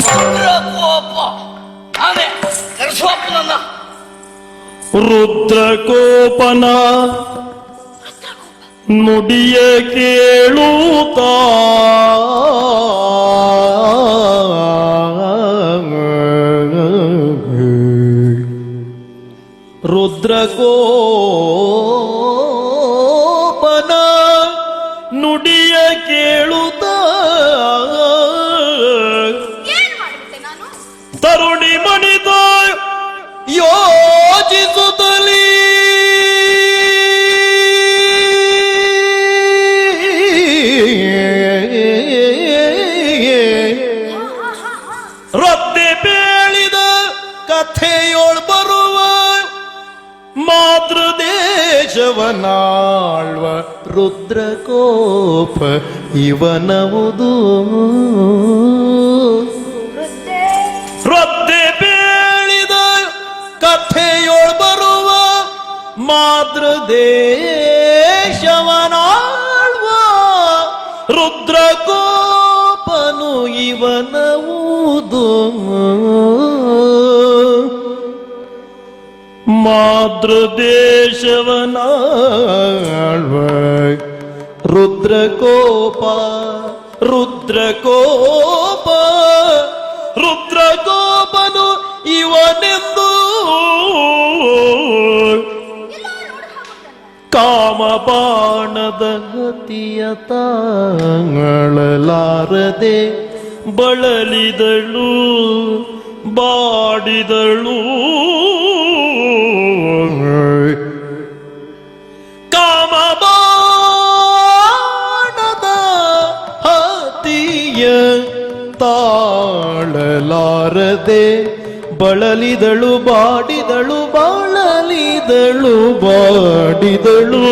ರುದ್ರಕೋಪ ನಾನೇ ಕರೆಸುವಪ್ಪ ನನ್ನ. ರುದ್ರಕೋಪನ ನುಡಿಯ ಕೇಳುತ್ತಾ ರುದ್ರಕೋಪನ ನುಡಿಯ ಕೇಳುತ್ತಾ ತರುಣಿ ಮಣಿತ ಯೋಚಿಸುತ್ತಲೀ ರದ್ದೆ ಬೇಳಿದ ಕಥೆಯೊಳ್ ಬರುವ ಮಾತೃದೇಶವನಾಳ್ವ ರುದ್ರಕೋಪ ಇವನವುದು. ರದ್ದೆ ಬೇಳಿದ ಕಥೆಯೊಳ್ ಬರುವ ಮಾತೃದೇಶವನಾಳ್ವ ರುದ್ರಕೋಪನು ಇವನವುದು. ಮಾತೃದೇಶವನಾಳ್ವ ರುದ್ರಕೋಪ ರುದ್ರಕೋಪ ರುದ್ರಕೋಪನು ಇವನೆಂದು ಕಾಮಬಾಣದ ಹತಿಯ ತಾಳಲಾರದೆ ಬಳಲಿದಳು ಬಾಡಿದಳು. ಕಾಮಬಾಣದ ಹತಿಯ ತಾಳಲಾರದೆ ಬಳಲಿದಳು ಬಾಡಿದಳು ಬಾಳಲಿದಳು ಬಾಡಿದಳು.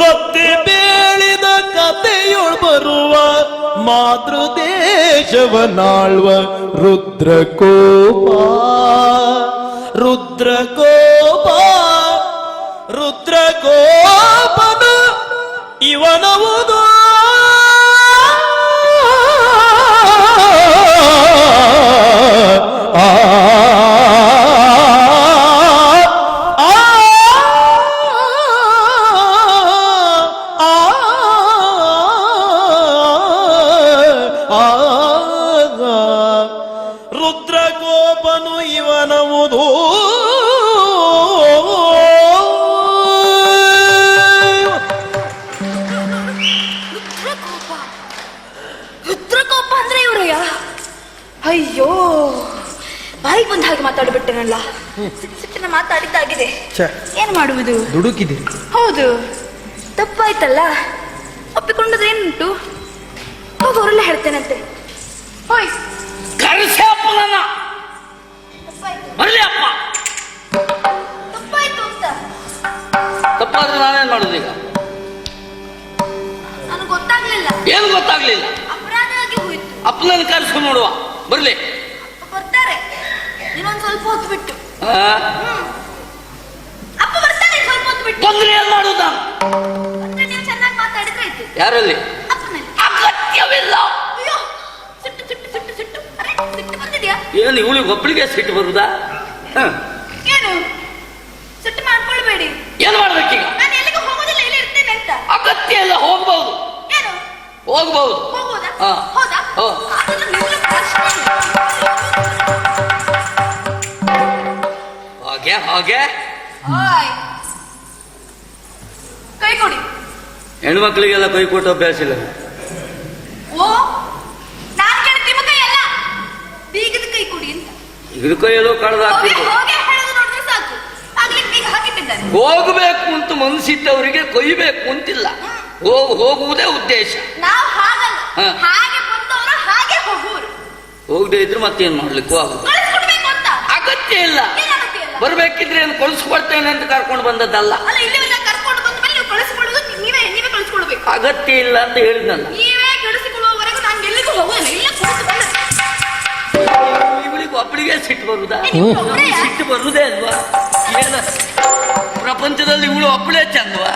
ರೊತ್ತೆ ಬೇಳಿದ ಕಥೆಯೊಳ್ ಬರುವ ಮಾತೃದೇಶವನಾಳ್ವ ರುದ್ರಕೋಪ ರುದ್ರಕೋಪ ರುದ್ರಕೋಪನ ಇವನವುದು. ರುದ್ರಕೋಪನು ಇವನವುದು. ರುದ್ರಕೋಪ ಅಂದ್ರೆ ಇವ್ರಯ್ಯ? ಅಯ್ಯೋ, ಬಾಯಿಗೆ ಬಂದ ಹಾಗೆ ಮಾತಾಡ್ಬಿಟ್ಟೆನಲ್ಲ. ಸಿಟ್ಟಿನ ಮಾತಾಡಿದ್ದಾಗಿದೆ. ಏನ್ ಮಾಡುವುದು? ದುಡುಕಿದೆ. ಹೌದು, ತಪ್ಪಾಯ್ತಲ್ಲ. ಒಪ್ಪಿಕೊಂಡದ್ರೆ ಏನುಂಟು? ಹೋಗೋರೆಲ್ಲ ಹೇಳ್ತೇನಂತೆ. ಹೋಯ್ ಕರೆಸಪ್ಪ ನನ್ನ. ಬರ್ಲಿ ಅಪ್ಪ. ತಪ್ಪಾಯ್ತು ಅಂತ. ತಪ್ಪಾದ್ರೆ ನಾನೇನ್ ಮಾಡುದು ಈಗ? ನನಗೆ ಗೊತ್ತಾಗ್ಲಿಲ್ಲ. ಏನು ಗೊತ್ತಾಗ್ಲಿಲ್ಲ? ಅಪರಾಧ ಆಗಿ ಹೋಯ್ತು. ಅಪ್ಪನನ್ನು ಕರೆಸ್ಕೊಂಡು ನೋಡುವ. ಬರ್ಲಿ. ಬರ್ತಾರೆ ಇನ್ನೊಂದ್ ಸ್ವಲ್ಪ ಹೊತ್ತು ಬಿಟ್ಟು. ಅಪ್ಪ ಬರ್ತಾರೆ ಸ್ವಲ್ಪ ಹೊತ್ತು ಬಿಟ್ಟು. ಬಂದ್ರೆ ಏನ್ ಮಾಡುದ? ಅಂದ್ರೆ ನೀವು ಚೆನ್ನಾಗಿ ಮಾತಾಡಿದ್ರೆ ಆಯ್ತು. ಯಾರಲ್ಲಿ? ಅಪ್ಪನಲ್ಲಿ. ಅಗತ್ಯವಿಲ್ಲ. ಅಯ್ಯೋ, ಸಿಟ್ಟು ಸಿಟ್ಟು ಸಿಟ್ಟು ಸಿಟ್ಟು. ಅರೆ, ಸಿಟ್ಟು ಬಂದಿದ್ಯಾ? ಏನು ಇವಳಿಗೆ ಒಬ್ಬಳಿಗೆ ಸಿಟ್ಟು ಬರುದಾ? ಏನು ಸಿಟ್ಟು ಮಾಡ್ಕೊಳ್ಬೇಡಿ. ಏನ್ ಮಾಡ್ಬೇಕೀಗ? ನಾನು ಎಲ್ಲಿಗೆ ಹೋಗೋದಿಲ್ಲ, ಇಲ್ಲಿ ಇರ್ತೇನೆ ಅಂತ. ಅಗತ್ಯ ಇಲ್ಲ, ಹೋಗ್ಬಹುದು. ಏನು ಹೋಗ್ಬಹುದು. ಹೋಗೋದಾ? ಹಾ. ಹೌದಾ? ಅದನ್ನು ನೀವು ಪ್ರಶ್ನೆ ಇಲ್ಲ. ಹಾಗೆ ಹಾಗೆ ಹಾಯ್, ಕೈ ಕೊಡಿ. ಹೆಣ್ಮಕ್ಳಿಗೆಲ್ಲ ಕೈ ಕೊಟ್ಟು ಅಭ್ಯಾಸ ಇಲ್ಲ. ಓ, ನಾನು ಕೇಳ್ತೀನಿ ನಿಮ್ಮ ಕೈ ಅಲ್ಲ, ಬೀಗದ ಕೈ ಕೊಡಿ ಅಂತ. ಇದ್ರ ಕೈಯಲ್ಲೂ ಕಳೆದ ಹೋಗಿ ಹೋಗಿ ಹೇಳೋದು ನೋಡಿದ್ರೆ ಸಾಕು, ಆಗ್ಲಿ ಬೀಗ ಹಾಕಿಟ್ಟಿದ್ದಾರೆ. ಹೋಗ್ಬೇಕು ಅಂತ ಮನಸ್ಸಿದ್ದವರಿಗೆ ಕೊಯ್ಬೇಕು ಅಂತಿಲ್ಲ. ಹೋಗುವುದೇ ಉದ್ದೇಶ. ನಾವು ಹಾಗಲ್ಲ, ಹಾ. ಹಾಗೆ ಬಂದವರು ಹಾಗೆ ಹೋಗುವರು. ಹೋಗದೆ ಇದ್ರೆ ಮತ್ತೇನ್ ಮಾಡ್ಲಿಕ್ಕೂ ಆಗುದು. ಕಳಿಸ್ಕೊಡ್ಬೇಕು ಅಂತ ಅಗತ್ಯ ಇಲ್ಲ. ಏನ್ ಅಗತ್ಯ ಇಲ್ಲ? ಬರ್ಬೇಕಿದ್ರೆ ಏನು ಕಳಿಸ್ಕೊಡ್ತೇನೆ ಅಂತ ಕರ್ಕೊಂಡು ಬಂದದ್ದಲ್ಲ. ಅಲ್ಲ, ಇಲ್ಲಿ ಕರ್ಕೊಂಡು ಬಂದ ಮೇಲೆ ನೀವು ಕಳಿಸ್ಕೊಳ್ಳೋದು ನೀವೇ ಕಳಿಸ್ಕೊಡ್ಬೇಕು. ಅಗತ್ಯ ಇಲ್ಲ ಅಂತ ಹೇಳಿದ್ನಲ್ಲ. ನೀವೇ ಕಳಿಸಿಕೊಳ್ಳುವವರೆಗೂ ನಾನು ಎಲ್ಲಿಗೂ ಹೋಗೋದಿಲ್ಲ. ಇಲ್ಲ ಇವಳಿಗೆ ಒಬ್ಬಳಿಗೆ ಸಿಟ್ಟು ಬರುದಾ? ಒಬ್ಬರೇ? ಸಿಟ್ಟು ಬರುದೇ ಅಲ್ವಾ? ಏನ ಪ್ರಪಂಚದಲ್ಲಿ ಇವಳು ಒಬ್ಬಳೇ ಚಂದವಾ?